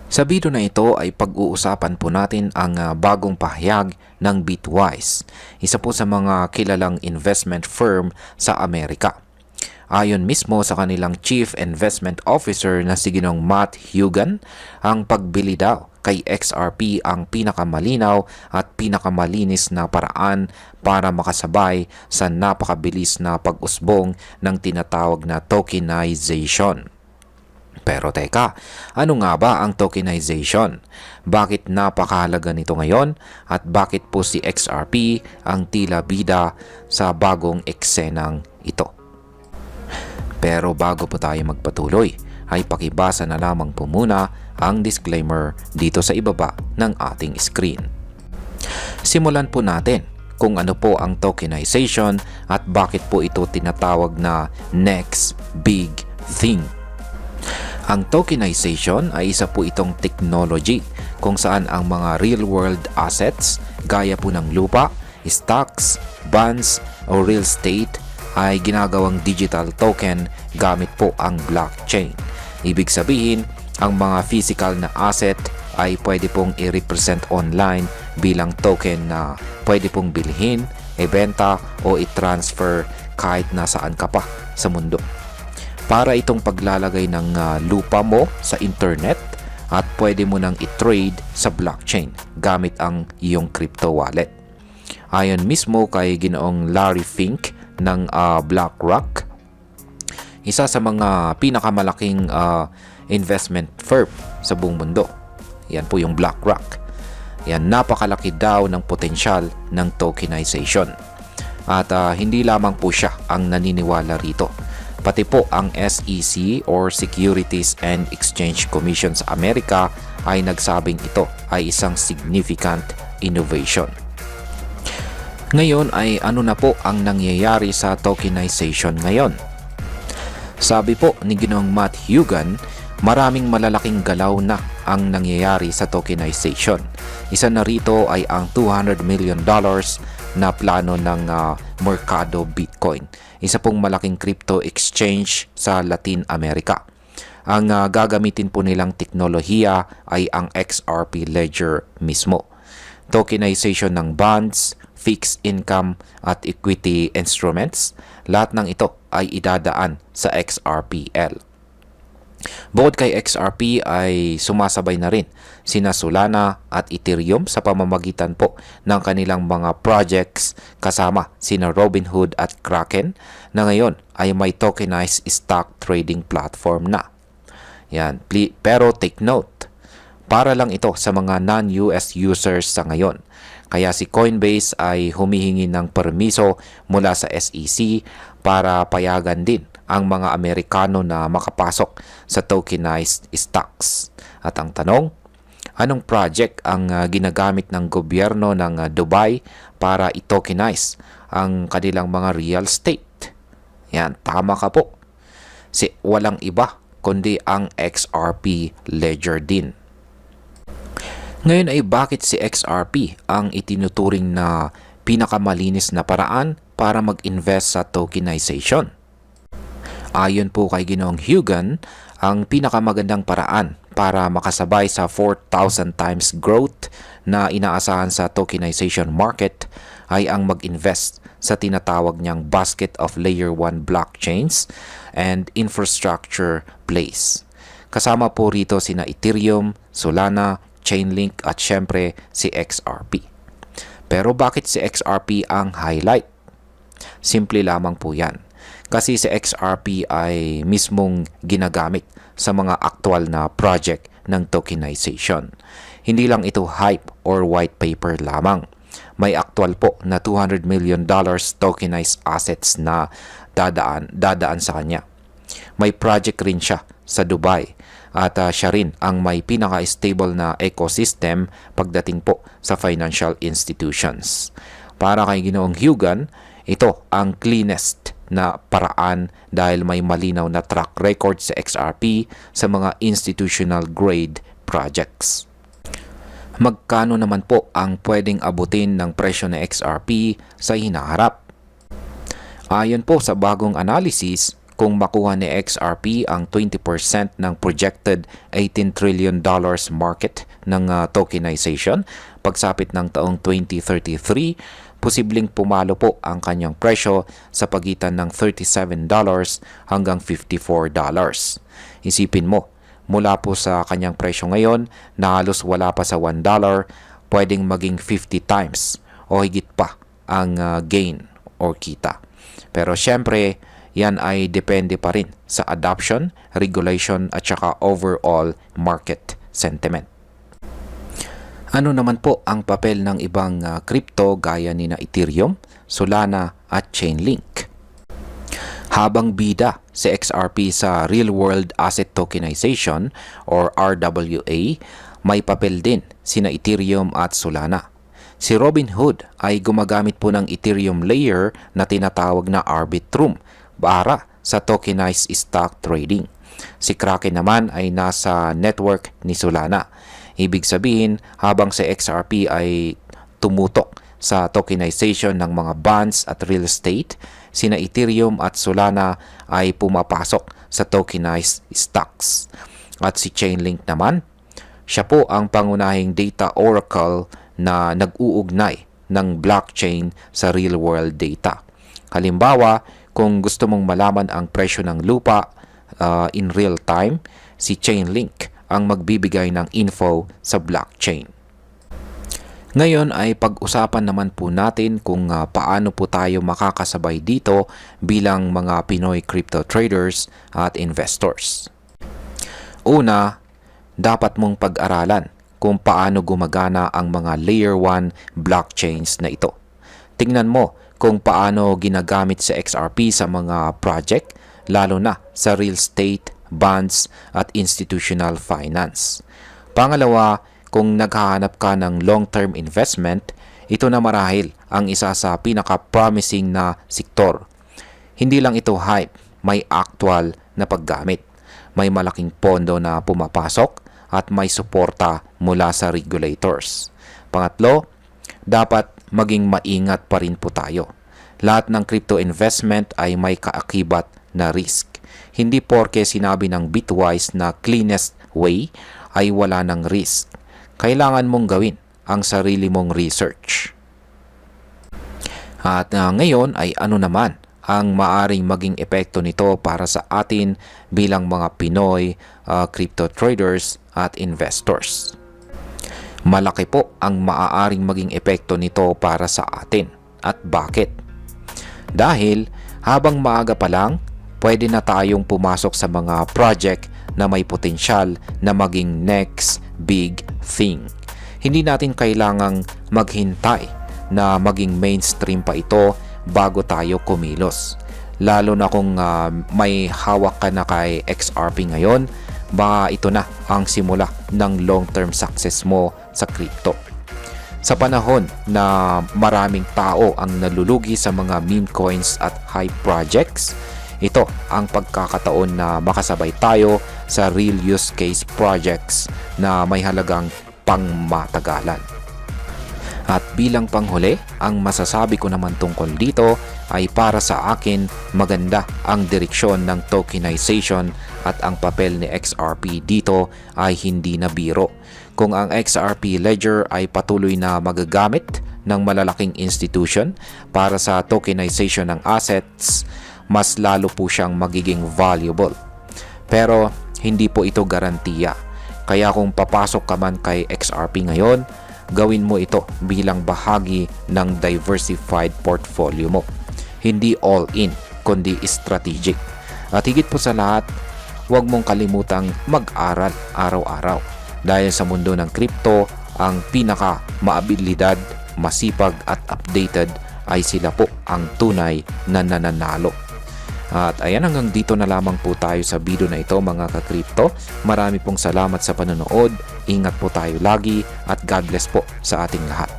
Sa video na ito ay pag-uusapan po natin ang bagong pahayag ng Bitwise, isa po sa mga kilalang investment firm sa Amerika. Ayon mismo sa kanilang Chief Investment Officer na si Ginong Matt Hugan, ang pagbili daw kay XRP ang pinakamalinaw at pinakamalinis na paraan para makasabay sa napakabilis na pag-usbong ng tinatawag na tokenization. Pero teka, ano nga ba ang tokenization? Bakit napakahalaga nito ngayon at bakit po si XRP ang tila bida sa bagong eksenang ito? Pero bago po tayo magpatuloy, ay pakibasa na lamang po muna ang disclaimer dito sa ibaba ng ating screen. Simulan po natin kung ano po ang tokenization at bakit po ito tinatawag na next big thing. Ang tokenization ay isa po itong technology kung saan ang mga real-world assets gaya po ng lupa, stocks, bonds o real estate ay ginagawang digital token gamit po ang blockchain. Ibig sabihin, ang mga physical na asset ay pwede pong i-represent online bilang token na pwede pong bilhin, ibenta o i-transfer kahit nasaan ka pa sa mundo. Para itong paglalagay ng lupa mo sa internet at pwede mo nang i-trade sa blockchain gamit ang iyong crypto wallet. Ayon mismo kay Ginoong Larry Fink ng BlackRock, isa sa mga pinakamalaking investment firm sa buong mundo. Yan po yung BlackRock. Yan, napakalaki daw ng potensyal ng tokenization. At hindi lamang po siya ang naniniwala rito. Pati po ang SEC or Securities and Exchange Commission sa Amerika ay nagsabing ito ay isang significant innovation. Ngayon ay ano na po ang nangyayari sa tokenization ngayon? Sabi po ni Ginoong Matt Hugan, maraming malalaking galaw na ang nangyayari sa tokenization. Isa na rito ay ang $200 million na plano ng Mercado Bitcoin, isa pong malaking crypto exchange sa Latin America. Ang gagamitin po nilang teknolohiya ay ang XRP Ledger mismo. Tokenization ng bonds, fixed income at equity instruments, lahat ng ito ay idadaan sa XRPL. Bukod kay XRP ay sumasabay na rin sina Solana at Ethereum sa pamamagitan po ng kanilang mga projects kasama sina Robinhood at Kraken na ngayon ay may tokenized stock trading platform na. Yan, pero take note, para lang ito sa mga non-US users sa ngayon. Kaya si Coinbase ay humihingi ng permiso mula sa SEC para payagan din ang mga Amerikano na makapasok sa tokenized stocks. At ang tanong, anong project ang ginagamit ng gobyerno ng Dubai para i-tokenize ang kanilang mga real estate? Yan, tama ka po. Walang iba kundi ang XRP Ledger din. Ngayon ay bakit si XRP ang itinuturing na pinakamalinis na paraan para mag-invest sa tokenization? Ayon po kay Ginoong Hugan, ang pinakamagandang paraan para makasabay sa 4,000 times growth na inaasahan sa tokenization market ay ang mag-invest sa tinatawag niyang basket of layer 1 blockchains and infrastructure plays. Kasama po rito sina Ethereum, Solana, Chainlink at syempre si XRP. Pero bakit si XRP ang highlight? Simple lamang po yan. Kasi si XRP ay mismong ginagamit sa mga aktual na project ng tokenization. Hindi lang ito hype or white paper lamang. May aktual po na $200 million tokenized assets na dadaan sa kanya. May project rin siya sa Dubai at siya rin ang may pinaka-stable na ecosystem pagdating po sa financial institutions. Para kay Ginoong Hugan, ito ang cleanest na paraan dahil may malinaw na track record sa XRP sa mga institutional grade projects. Magkano naman po ang pwedeng abutin ng presyo ng XRP sa hinaharap? Ayon po sa bagong analysis, kung makuha ni XRP ang 20% ng projected $18 trillion market ng tokenization pagsapit ng taong 2033, posibleng pumalo po ang kanyang presyo sa pagitan ng $37 hanggang $54. Isipin mo, mula po sa kanyang presyo ngayon na halos wala pa sa $1, pwedeng maging 50 times o higit pa ang gain or kita. Pero syempre, yan ay depende pa rin sa adoption, regulation at saka overall market sentiment. Ano naman po ang papel ng ibang crypto gaya ni na Ethereum, Solana at Chainlink? Habang bida si XRP sa Real World Asset Tokenization or RWA, may papel din sina Ethereum at Solana. Si Robinhood ay gumagamit po ng Ethereum layer na tinatawag na Arbitrum para sa tokenized stock trading. Si Kraken naman ay nasa network ni Solana. Ibig sabihin, habang si XRP ay tumutok sa tokenization ng mga bonds at real estate, sina Ethereum at Solana ay pumapasok sa tokenized stocks. At si Chainlink naman, siya po ang pangunahing data oracle na nag-uugnay ng blockchain sa real-world data. Halimbawa, kung gusto mong malaman ang presyo ng lupa in real time, si Chainlink ang magbibigay ng info sa blockchain. Ngayon ay pag-usapan naman po natin kung paano po tayo makakasabay dito bilang mga Pinoy crypto traders at investors. Una, dapat mong pag-aralan kung paano gumagana ang mga layer 1 blockchains na ito. Tingnan mo kung paano ginagamit sa XRP sa mga project, lalo na sa real estate, bonds at institutional finance. Pangalawa, kung naghahanap ka ng long-term investment, ito na marahil ang isa sa pinaka-promising na sektor. Hindi lang ito hype, may actual na paggamit. May malaking pondo na pumapasok at may suporta mula sa regulators. Pangatlo, dapat maging maingat pa rin po tayo. Lahat ng crypto investment ay may kaakibat na risk. Hindi porke sinabi ng Bitwise na cleanest way ay wala ng risk. Kailangan mong gawin ang sarili mong research. At ngayon ay ano naman ang maaring maging epekto nito para sa atin bilang mga Pinoy crypto traders at investors. Malaki po ang maaaring maging epekto nito para sa atin. At bakit? Dahil habang maaga pa lang, pwede na tayong pumasok sa mga project na may potensyal na maging next big thing. Hindi natin kailangang maghintay na maging mainstream pa ito bago tayo kumilos. Lalo na kung may hawak ka na kay XRP ngayon, baka ito na ang simula ng long-term success mo sa crypto. Sa panahon na maraming tao ang nalulugi sa mga meme coins at hype projects, ito ang pagkakataon na makasabay tayo sa real use case projects na may halagang pangmatagalan. At bilang panghuli, ang masasabi ko naman tungkol dito ay para sa akin maganda ang direksyon ng tokenization at ang papel ni XRP dito ay hindi na biro. Kung ang XRP ledger ay patuloy na magagamit ng malalaking institution para sa tokenization ng assets, mas lalo po siyang magiging valuable. Pero hindi po ito garantiya. Kaya kung papasok ka man kay XRP ngayon, gawin mo ito bilang bahagi ng diversified portfolio mo. Hindi all in, kundi strategic. At higit po sa lahat, huwag mong kalimutang mag-aral araw-araw. Dahil sa mundo ng crypto, ang pinaka maabilidad, masipag at updated ay sila po ang tunay na nananalo. At ayan, hanggang dito na lamang po tayo sa video na ito mga ka-crypto. Marami pong salamat sa panonood. Ingat po tayo lagi at God bless po sa ating lahat.